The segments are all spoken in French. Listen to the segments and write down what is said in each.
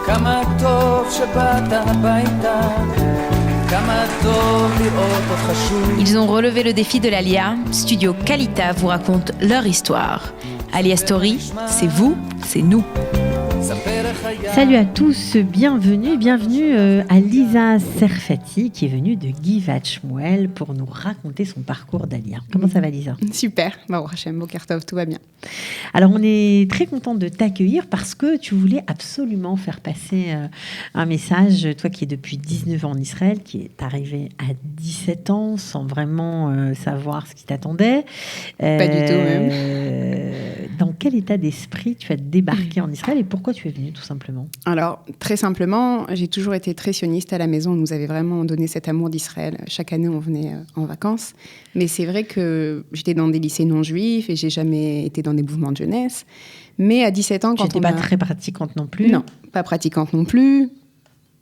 כמה טוב שבאת הביתה, כמה טוב לראות אותך שוב. Ils ont relevé le défi de l'Alia. Studio Kalita vous raconte leur histoire. Alia Story, c'est vous, c'est nous. Salut à tous, bienvenue à Lisa Serfati qui est venue de Givat Shmuel pour nous raconter son parcours d'Alia. Comment ça va Lisa ? Super, Baruch Hashem, Boker Tov, tout va bien. Alors on est très contente de t'accueillir parce que tu voulais absolument faire passer un message, toi qui es depuis 19 ans en Israël, qui est arrivé à 17 ans sans vraiment savoir ce qui t'attendait. Pas du tout même. Dans quel état d'esprit tu as débarqué en Israël et pourquoi tu es venue tout simplement ? Alors, très simplement, j'ai toujours été très sioniste à la maison. On nous avait vraiment donné cet amour d'Israël. Chaque année, on venait en vacances. Mais c'est vrai que j'étais dans des lycées non-juifs et j'ai jamais été dans des mouvements de jeunesse. Mais à 17 ans, quand tu n'étais pas très pratiquante non plus ? Non, pas pratiquante non plus.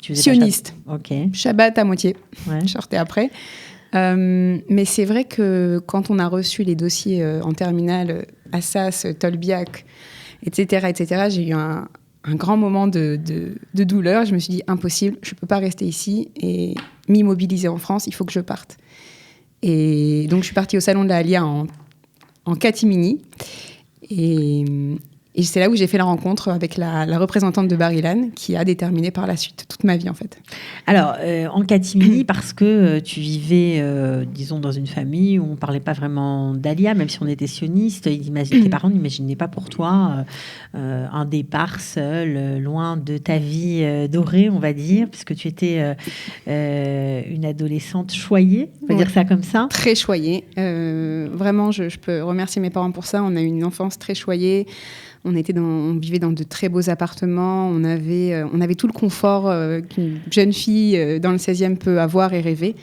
Tu faisais sioniste. Ok. Shabbat à moitié. Ouais. Je sortais après. Mais c'est vrai que quand on a reçu les dossiers en terminale, Assas, Tolbiac, etc., j'ai eu un grand moment de douleur. Je me suis dit, impossible, je ne peux pas rester ici et m'immobiliser en France, il faut que je parte. Et donc, je suis partie au Salon de la Alia en catimini. Et c'est là où j'ai fait la rencontre avec la représentante de Bar Ilan, qui a déterminé par la suite toute ma vie, en fait. Alors, en catimini, parce que tu vivais, disons, dans une famille où on ne parlait pas vraiment d'Alia, même si on était sioniste, tes parents n'imaginaient pas pour toi un départ seul, loin de ta vie dorée, on va dire, puisque tu étais une adolescente choyée, on va dire ça comme ça. Très choyée. Vraiment, je peux remercier mes parents pour ça. On a eu une enfance très choyée. On vivait dans de très beaux appartements. On avait tout le confort qu'une jeune fille dans le 16e peut avoir et rêver.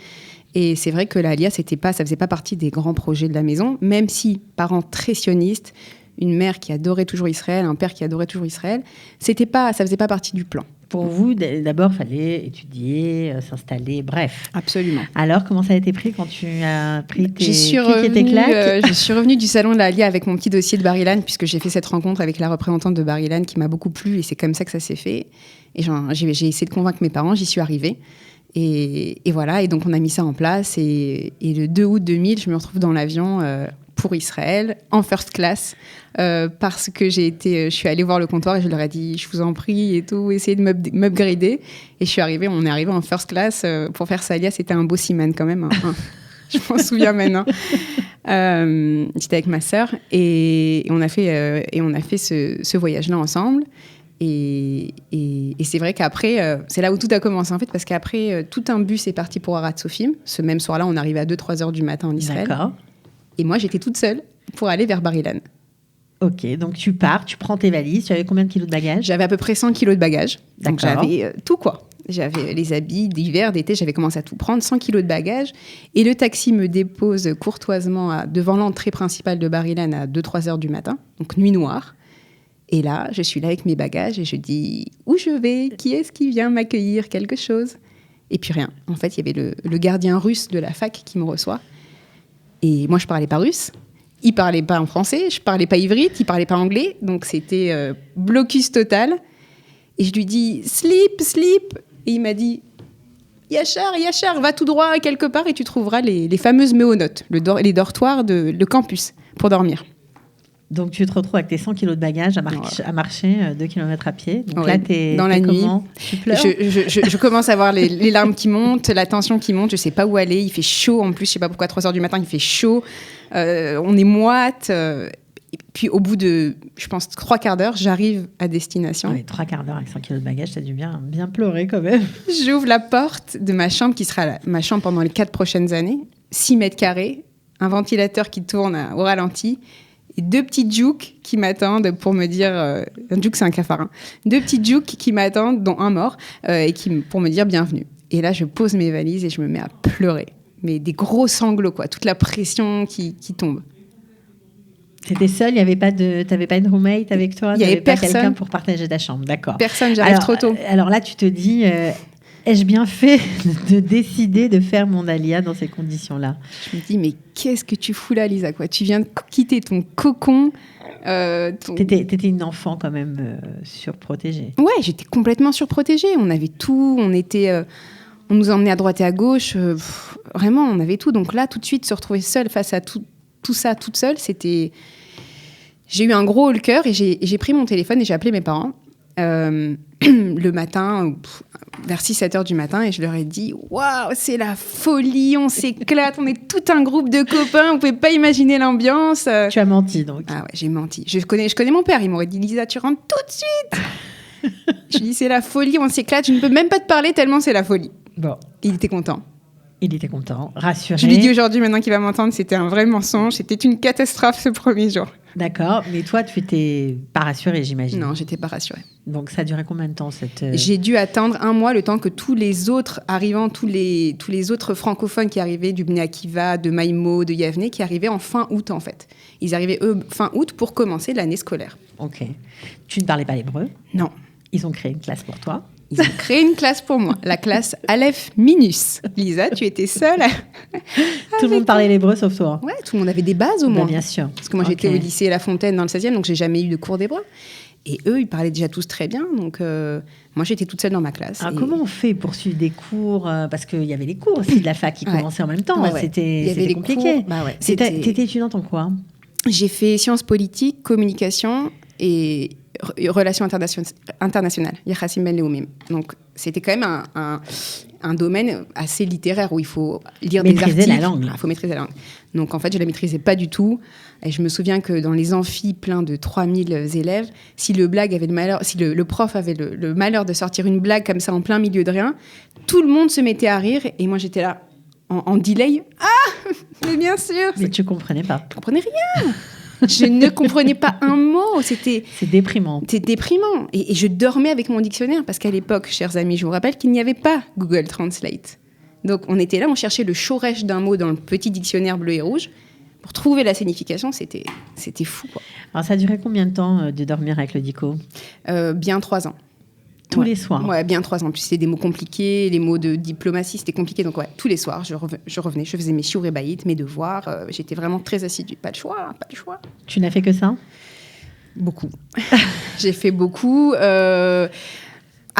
Et c'est vrai que l'Alia, ça faisait pas partie des grands projets de la maison, même si parents très sionistes, une mère qui adorait toujours Israël, un père qui adorait toujours Israël, ça faisait pas partie du plan. Pour vous, d'abord, il fallait étudier, s'installer, bref. Absolument. Alors, comment ça a été pris quand tu as pris tes claques ? Je suis revenue du salon de la Alia avec mon petit dossier de Bar Ilan, puisque j'ai fait cette rencontre avec la représentante de Bar Ilan qui m'a beaucoup plu, et c'est comme ça que ça s'est fait. Et j'ai essayé de convaincre mes parents, j'y suis arrivée. Et voilà, et donc on a mis ça en place. Et le 2 août 2000, je me retrouve dans l'avion pour Israël, en first class, parce que je suis allée voir le comptoir et je leur ai dit, je vous en prie et tout, essayez de m'upgrader. Et on est arrivé en first class pour faire ça. C'était un beau siman quand même. Je m'en souviens maintenant. J'étais avec ma sœur et on a fait ce voyage-là ensemble. Et c'est vrai qu'après, c'est là où tout a commencé en fait, parce qu'après, tout un bus est parti pour Arat Sofim. Ce même soir-là, on arrivait à 2-3 heures du matin en Israël. D'accord. Et moi, j'étais toute seule pour aller vers Bar Ilan. Ok, donc tu pars, tu prends tes valises. Tu avais combien de kilos de bagages ? J'avais à peu près 100 kilos de bagages. Donc D'accord. j'avais tout quoi. J'avais les habits d'hiver, d'été, j'avais commencé à tout prendre, 100 kilos de bagages. Et le taxi me dépose courtoisement devant l'entrée principale de Bar Ilan à 2-3 heures du matin, donc nuit noire. Et là, je suis là avec mes bagages et je dis « Où je vais ? Qui est-ce qui vient m'accueillir ? Quelque chose ?» Et puis rien. En fait, il y avait le gardien russe de la fac qui me reçoit. Et moi, je parlais pas russe. Il parlait pas en français. Je parlais pas ivrite. Il parlait pas anglais. Donc, c'était blocus total. Et je lui dis « Sleep, sleep !» Et il m'a dit « Yachar, va tout droit quelque part et tu trouveras les fameuses méonotes, les dortoirs le campus pour dormir. » Donc, tu te retrouves avec tes 100 kilos de bagages à marcher 2 km à pied. Donc ouais. Là, t'es nuit. Comment ? Tu pleures ? Je commence à avoir les larmes qui montent, la tension qui monte. Je ne sais pas où aller. Il fait chaud en plus. Je ne sais pas pourquoi, à 3 heures du matin, il fait chaud. On est moite. Et puis, au bout de, je pense, 3 quarts d'heure, j'arrive à destination. Ouais, 3 quarts d'heure avec 100 kilos de bagages, t'as dû bien pleurer quand même. J'ouvre la porte de ma chambre, qui sera ma chambre pendant les 4 prochaines années. 6 mètres carrés, un ventilateur qui tourne au ralenti. Et 2 petits jouks qui m'attendent pour me dire... un jouk, c'est un cafard. Hein. 2 petits jouks qui m'attendent, dont un mort, pour me dire bienvenue. Et là, je pose mes valises et je me mets à pleurer. Mais des gros sanglots, quoi. Toute la pression qui tombe. T'étais seule, t'avais pas une roommate avec toi, il y avait pas personne. Quelqu'un pour partager ta chambre, d'accord. Personne, j'arrive trop tôt. Alors là, tu te dis, ai-je bien fait de décider de faire mon Dahlia dans ces conditions-là? Je me dis, mais qu'est-ce que tu fous là, Lisa, quoi? Tu viens de quitter ton cocon. T'étais une enfant quand même surprotégée. Ouais, j'étais complètement surprotégée. On avait tout, on nous emmenait à droite et à gauche. Vraiment, on avait tout. Donc là, tout de suite, se retrouver seule face à tout ça, toute seule, c'était... J'ai eu un gros haut le cœur et j'ai pris mon téléphone et j'ai appelé mes parents le matin, vers 6-7 heures du matin, et je leur ai dit « Waouh, c'est la folie, on s'éclate, on est tout un groupe de copains, vous pouvez pas imaginer l'ambiance. » Tu as menti, donc. Ah ouais, j'ai menti. Je connais mon père, il m'aurait dit « Lisa, tu rentres tout de suite !» Je lui dis « C'est la folie, on s'éclate, je ne peux même pas te parler tellement c'est la folie. » Bon. Il était content. Il était content, rassuré. Je lui dis aujourd'hui, maintenant qu'il va m'entendre, c'était un vrai mensonge, c'était une catastrophe ce premier jour. D'accord, mais toi, tu n'étais pas rassurée, j'imagine. Non, j'étais pas rassurée. Donc, ça a duré combien de temps cette... J'ai dû attendre 1 mois, le temps que tous les autres arrivants, tous les autres francophones qui arrivaient du Bnei Akiva, de Maïmo, de Yavne, qui arrivaient en fin août, en fait. Ils arrivaient, eux, fin août pour commencer l'année scolaire. Ok. Tu ne parlais pas l'hébreu? Non. Ils ont créé une classe pour toi? Ils ont créé une classe pour moi, la classe Aleph Minus. Lisa, tu étais seule. Tout le monde parlait l'hébreu sauf toi? Ouais, tout le monde avait des bases au moins. Bien sûr. Parce que moi, j'étais au lycée La Fontaine dans le 16e, donc j'ai jamais eu de cours d'hébreu. Et eux, ils parlaient déjà tous très bien. Donc, moi, j'étais toute seule dans ma classe. Alors, comment on fait pour suivre des cours parce qu'il y avait les cours aussi de la fac qui commençaient en même temps. Ouais, ouais. C'était compliqué. Bah ouais, T'étais étudiante en quoi? J'ai fait sciences politiques, communication et relations internationales. Yachassim Ben Leumim. Donc, c'était quand même un domaine assez littéraire où il faut lire des articles. Maîtriser la langue. Il faut maîtriser la langue. Donc, en fait, je ne la maîtrisais pas du tout. Et je me souviens que dans les amphis pleins de 3000 élèves, si le prof avait le malheur de sortir une blague comme ça en plein milieu de rien, tout le monde se mettait à rire. Et moi, j'étais là en delay. Ah, mais bien sûr. Mais tu comprenais pas. Je comprenais rien. Je ne comprenais pas un mot. C'est déprimant. C'était déprimant. Et je dormais avec mon dictionnaire parce qu'à l'époque, chers amis, je vous rappelle qu'il n'y avait pas Google Translate. Donc on était là, on cherchait le shoresh d'un mot dans le petit dictionnaire bleu et rouge. Pour trouver la signification, c'était fou, quoi. Alors ça a duré combien de temps de dormir avec le dico? Bien 3 ans. Tous les soirs? Ouais, bien 3 ans. Puis c'était des mots compliqués, les mots de diplomatie, c'était compliqué. Donc ouais, tous les soirs, je revenais, je faisais mes shiur et baït, mes devoirs. J'étais vraiment très assidue. Pas de choix. Tu n'as fait que ça? Beaucoup. J'ai fait beaucoup.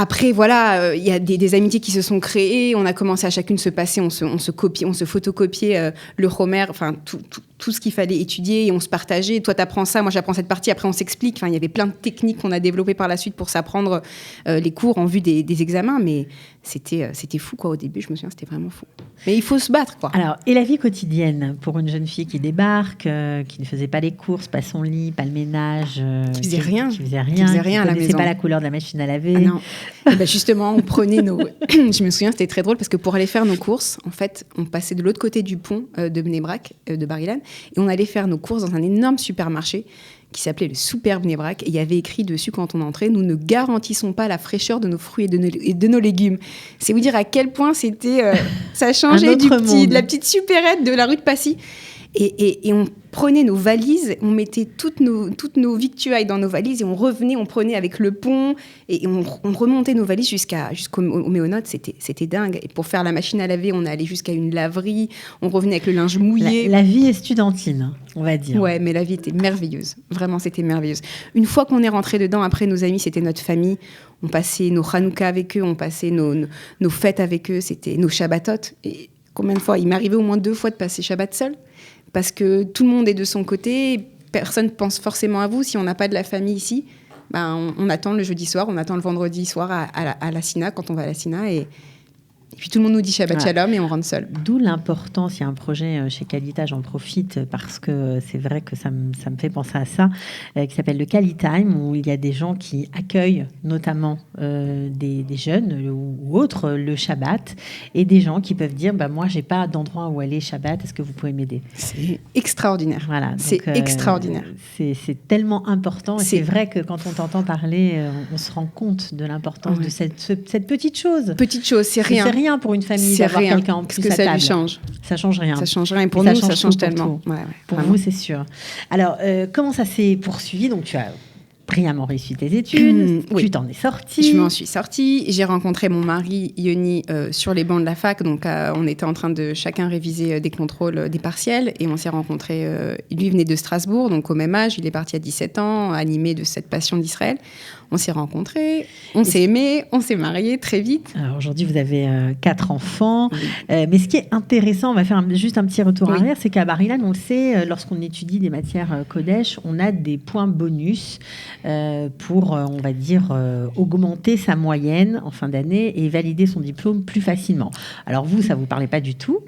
Après, voilà, il y a des amitiés qui se sont créées. On a commencé à chacune se passer, on se photocopiait le Homer, enfin tout ce qu'il fallait étudier et on se partageait. Toi, t'apprends ça, moi j'apprends cette partie. Après, on s'explique. Enfin, il y avait plein de techniques qu'on a développées par la suite pour s'apprendre les cours en vue des examens. Mais c'était fou, quoi. Au début, je me souviens, c'était vraiment fou. Mais il faut se battre, quoi. Alors, et la vie quotidienne pour une jeune fille qui débarque, qui ne faisait pas les courses, pas son lit, pas le ménage, qui faisait rien, qui à la maison, pas la couleur de la machine à laver. Ah non. Et ben justement, on prenait je me souviens, c'était très drôle parce que pour aller faire nos courses, en fait, on passait de l'autre côté du pont de Bnei Brak, de Bar-Ilan, et on allait faire nos courses dans un énorme supermarché qui s'appelait le Super Bnei Brak. Et il y avait écrit dessus quand on entrait, nous ne garantissons pas la fraîcheur de nos fruits et de nos légumes. C'est vous dire à quel point c'était, ça changeait de la petite supérette de la rue de Passy. Et on prenait nos valises, on mettait toutes nos victuailles dans nos valises et on revenait, on prenait avec le pont et on remontait nos valises jusqu'au méonotes. C'était dingue. Et pour faire la machine à laver, on allait jusqu'à une laverie, on revenait avec le linge mouillé. La vie est studentine, on va dire. Ouais, mais la vie était merveilleuse. Vraiment, c'était merveilleuse. Une fois qu'on est rentré dedans, après, nos amis, c'était notre famille. On passait nos Hanouka avec eux, on passait nos fêtes avec eux, c'était nos Shabbatot. Et combien de fois? Il m'arrivait au moins 2 fois de passer Shabbat seul. Parce que tout le monde est de son côté, personne ne pense forcément à vous. Si on n'a pas de la famille ici, on attend le jeudi soir, on attend le vendredi soir à la Sina, quand on va à la Sina. Et puis tout le monde nous dit Shabbat Shalom et on rentre seul. D'où l'importance, il y a un projet chez Kalita, j'en profite parce que c'est vrai que ça me fait penser à ça, qui s'appelle le Kali Time, où il y a des gens qui accueillent notamment des jeunes ou autres le Shabbat, et des gens qui peuvent dire moi j'ai pas d'endroit où aller Shabbat, est-ce que vous pouvez m'aider? C'est extraordinaire. Voilà, c'est extraordinaire. C'est tellement important. C'est vrai que quand on t'entend parler, on se rend compte de l'importance de cette petite chose. Petite chose, c'est rien. C'est rien pour une famille d'avoir quelqu'un en plus à table. Qu'est-ce que ça lui change? Ça change rien. Ça change rien. Et pour nous, ça change tellement. Pour vous, c'est sûr. Alors, comment ça s'est poursuivi? Donc, tu as brillamment réussi tes études, oui. tu t'en es sortie. Je m'en suis sortie. J'ai rencontré mon mari, Yoni, sur les bancs de la fac. Donc, on était en train de chacun réviser des contrôles, des partiels. Et on s'est rencontrés. Lui venait de Strasbourg, donc au même âge. Il est parti à 17 ans, animé de cette passion d'Israël. On s'est rencontrés, on s'est aimés, on s'est mariés très vite. Alors aujourd'hui, vous avez 4 enfants. Oui. Mais ce qui est intéressant, on va faire juste un petit retour Oui. arrière, c'est qu'à Bar-Ilan, on le sait, lorsqu'on étudie des matières Kodesh, on a des points bonus pour, on va dire, augmenter sa moyenne en fin d'année et valider son diplôme plus facilement. Alors vous, ça ne vous parlait pas du tout,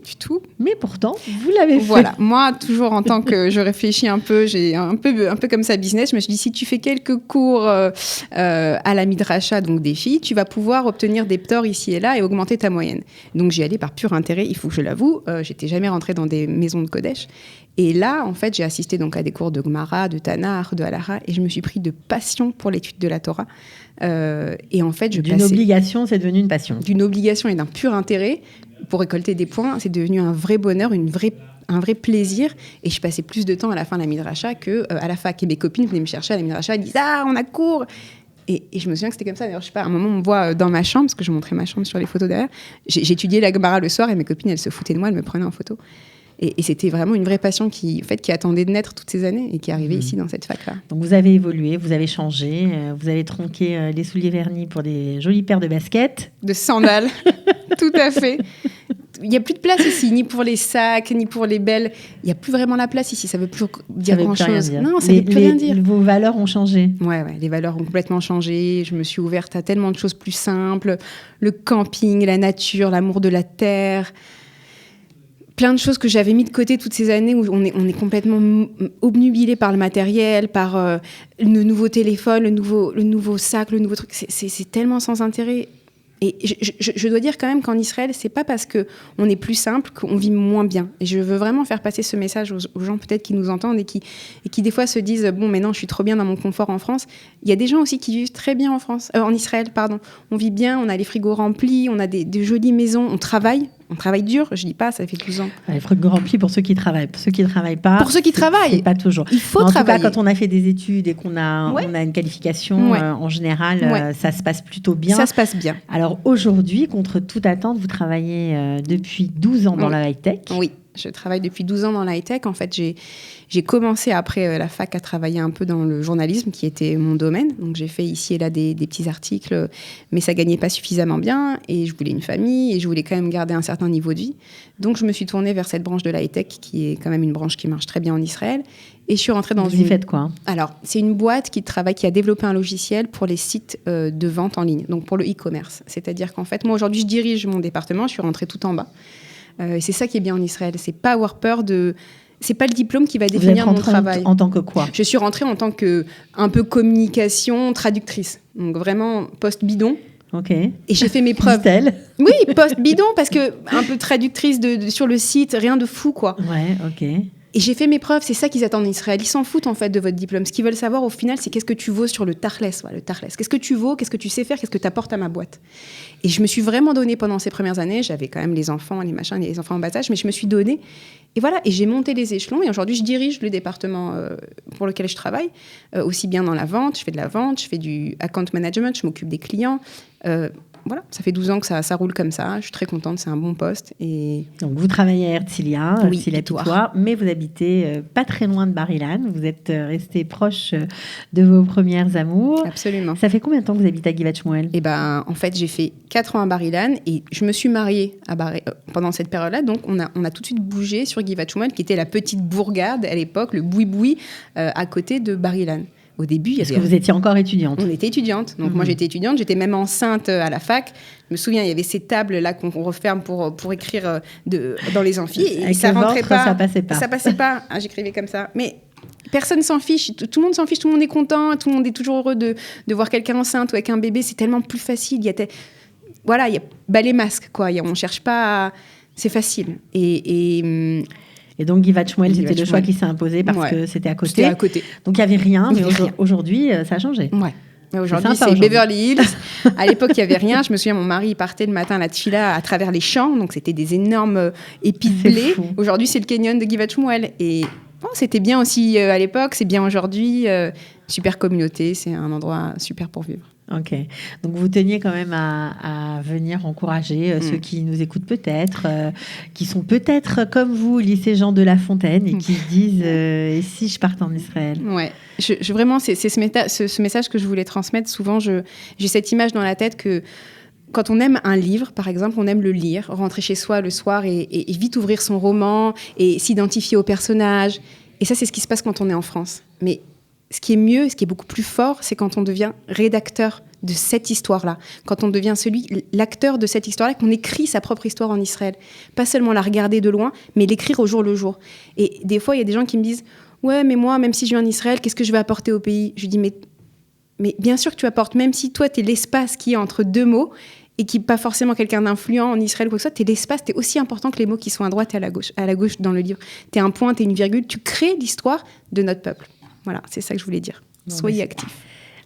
mais pourtant, vous l'avez fait. Voilà, moi, toujours en tant que je réfléchis un peu, j'ai un peu comme ça business, je me suis dit, si tu fais quelques cours à la Midrasha, donc des filles, tu vas pouvoir obtenir des ptors ici et là et augmenter ta moyenne. Donc j'y allais par pur intérêt, il faut que je l'avoue, j'étais jamais rentrée dans des maisons de Kodesh. Et là, en fait, j'ai assisté donc à des cours de Gemara, de Tanakh, de Halacha, et je me suis pris de passion pour l'étude de la Torah. Et en fait, D'une obligation, c'est devenu une passion. D'une obligation et d'un pur intérêt pour récolter des points, c'est devenu un vrai bonheur, un vrai plaisir. Et je passais plus de temps à la fin de la Midrasha qu'à la fac. Et mes copines venaient me chercher à la Midrasha, elles disaient « Ah, on a cours !» Et je me souviens que c'était comme ça. D'ailleurs, je sais pas, à un moment, on me voit dans ma chambre, parce que je montrais ma chambre sur les photos derrière. J'étudiais la Gemara le soir et mes copines, elles se foutaient de moi, elles me prenaient en photo. Et c'était vraiment une vraie passion qui attendait de naître toutes ces années et qui arrivait ici dans cette fac-là. Donc vous avez évolué, vous avez changé, vous avez tronqué les souliers vernis pour des jolies paires de baskets. De sandales, tout à fait. Il n'y a plus de place ici, ni pour les sacs, ni pour les belles. Il n'y a plus vraiment la place ici, ça ne veut plus dire grand-chose. Non, ça ne veut plus rien dire. Vos valeurs ont changé. Ouais, les valeurs ont complètement changé. Je me suis ouverte à tellement de choses plus simples. Le camping, la nature, l'amour de la terre. Plein de choses que j'avais mis de côté toutes ces années où on est complètement obnubilé par le matériel, par le nouveau téléphone, le nouveau sac, le nouveau truc. C'est tellement sans intérêt. Et je dois dire quand même qu'en Israël, c'est pas parce qu'on est plus simple qu'on vit moins bien. Et je veux vraiment faire passer ce message aux gens peut-être qui nous entendent et qui des fois se disent « Bon, mais non, je suis trop bien dans mon confort en France ». Il y a des gens aussi qui vivent très bien en Israël. On vit bien, on a les frigos remplis, on a des jolies maisons, on travaille dur, je dis pas, ça fait 12 ans. Les frigos remplis pour ceux qui travaillent. Pour ceux qui ne travaillent pas. Pour ceux qui travaillent. C'est pas toujours. Il faut En travailler. tout cas, quand on a fait des études et qu'on a, on a une qualification, en général, ça se passe plutôt bien. Ça se passe bien. Alors aujourd'hui, contre toute attente, vous travaillez depuis 12 ans dans la high-tech. Oui, je travaille depuis 12 ans dans la high-tech. En fait, j'ai commencé après la fac à travailler un peu dans le journalisme, qui était mon domaine. Donc, j'ai fait ici et là des petits articles, mais ça gagnait pas suffisamment bien. Et je voulais une famille et je voulais quand même garder un certain niveau de vie. Donc, je me suis tournée vers cette branche de la high-tech, qui est quand même une branche qui marche très bien en Israël. Et je suis rentrée dans Vous y faites quoi ? Alors, c'est une boîte qui a développé un logiciel pour les sites de vente en ligne, donc pour le e-commerce. C'est-à-dire qu'en fait, moi, aujourd'hui, je dirige mon département, je suis rentrée tout en bas. Et c'est ça qui est bien en Israël. C'est pas avoir peur de... C'est pas le diplôme qui va définir mon travail. En tant que quoi ? Je suis rentrée en tant que un peu communication, traductrice. Donc vraiment poste bidon. Ok. Et j'ai fait mes preuves. Oui, poste bidon parce que un peu traductrice sur le site, rien de fou quoi. Ouais, ok. Et j'ai fait mes preuves, c'est ça qu'ils attendent en Israël. Ils s'en foutent en fait de votre diplôme. Ce qu'ils veulent savoir au final, c'est qu'est-ce que tu vaux sur le tarles. Voilà, le tarles. Qu'est-ce que tu vaux, qu'est-ce que tu sais faire, qu'est-ce que tu apportes à ma boîte. Et je me suis vraiment donnée pendant ces premières années. J'avais quand même les enfants, les enfants en bas âge, mais je me suis donnée. Et voilà, et j'ai monté les échelons. Et aujourd'hui, je dirige le département pour lequel je travaille, aussi bien dans la vente. Je fais de la vente, je fais du account management, je m'occupe des clients. Voilà, ça fait 12 ans que ça roule comme ça. Je suis très contente, c'est un bon poste. Et... Donc, vous travaillez à Herzliya, oui, Pitoir, mais vous habitez pas très loin de Bar-Ilan. Vous êtes resté proche de vos premières amours. Absolument. Ça fait combien de temps que vous habitez à Givat Shmuel ? Eh ben, en fait, j'ai fait 4 ans à Bar-Ilan et je me suis mariée pendant cette période-là. Donc, on a tout de suite bougé sur Givat Shmuel, qui était la petite bourgade à l'époque, le boui-boui, à côté de Bar-Ilan. Au début, est-ce que vous étiez encore étudiante ? On était étudiante. Donc, moi, j'étais étudiante. J'étais même enceinte à la fac. Je me souviens, il y avait ces tables-là qu'on referme pour écrire dans les amphis. Et ça rentrait pas. Ça passait pas. Ça passait pas. Ah, j'écrivais comme ça. Mais personne s'en fiche. Tout le monde s'en fiche. Tout le monde est content. Tout le monde est toujours heureux de voir quelqu'un enceinte ou avec un bébé. C'est tellement plus facile. Il y a balai masque, quoi. On cherche pas. C'est facile. Et donc, Givat Shmuel, c'était le choix qui s'est imposé parce que c'était à côté. C'était à côté. Donc, il n'y avait rien, mais aujourd'hui, ça a changé. Ouais. Aujourd'hui, c'est Beverly Hills. À l'époque, il n'y avait rien. Je me souviens, mon mari partait le matin à la tefila à travers les champs. Donc, c'était des énormes épis de blé. Aujourd'hui, c'est le canyon de Givat Shmuel. Et bon, c'était bien aussi à l'époque. C'est bien aujourd'hui. super communauté, c'est un endroit super pour vivre. Ok, donc vous teniez quand même à venir encourager ceux qui nous écoutent peut-être, qui sont peut-être comme vous, lycée Jean de La Fontaine, et qui se disent et si je partais en Israël? Ouais, vraiment, c'est ce message que je voulais transmettre. Souvent, j'ai cette image dans la tête que quand on aime un livre, par exemple, on aime le lire, rentrer chez soi le soir et vite ouvrir son roman et s'identifier au personnage. Et ça, c'est ce qui se passe quand on est en France. Mais ce qui est mieux, ce qui est beaucoup plus fort, c'est quand on devient rédacteur de cette histoire-là, quand on devient l'acteur de cette histoire-là, qu'on écrit sa propre histoire en Israël. Pas seulement la regarder de loin, mais l'écrire au jour le jour. Et des fois, il y a des gens qui me disent « Ouais, mais moi, même si je vis en Israël, qu'est-ce que je vais apporter au pays ?» Je dis « Mais bien sûr que tu apportes, même si toi, tu es l'espace qui est entre deux mots, et qui n'est pas forcément quelqu'un d'influent en Israël ou quoi que ce soit, tu es l'espace, tu es aussi important que les mots qui sont à droite et à la gauche dans le livre. Tu es un point, tu es une virgule, tu crées l'histoire de notre peuple. » Voilà, c'est ça que je voulais dire. Soyez actifs.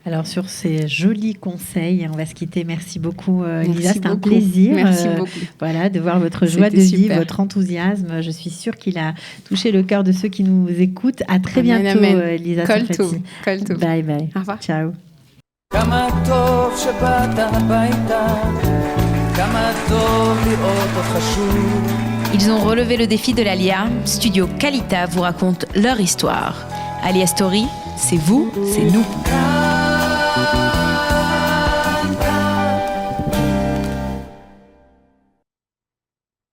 Alors, sur ces jolis conseils, on va se quitter. Merci beaucoup, Lisa. C'était un plaisir voilà, de voir votre joie de vivre, votre enthousiasme. Je suis sûre qu'il a touché le cœur de ceux qui nous écoutent. À très bientôt, Lisa. Kol tov. Bye bye. Au revoir. Ciao. כמה טוב שבאת הביתה, כמה טוב לראות אותך שוב. Ils ont relevé le défi de l'Alia. Studio Kalita vous raconte leur histoire. Alia Story, c'est vous, c'est nous.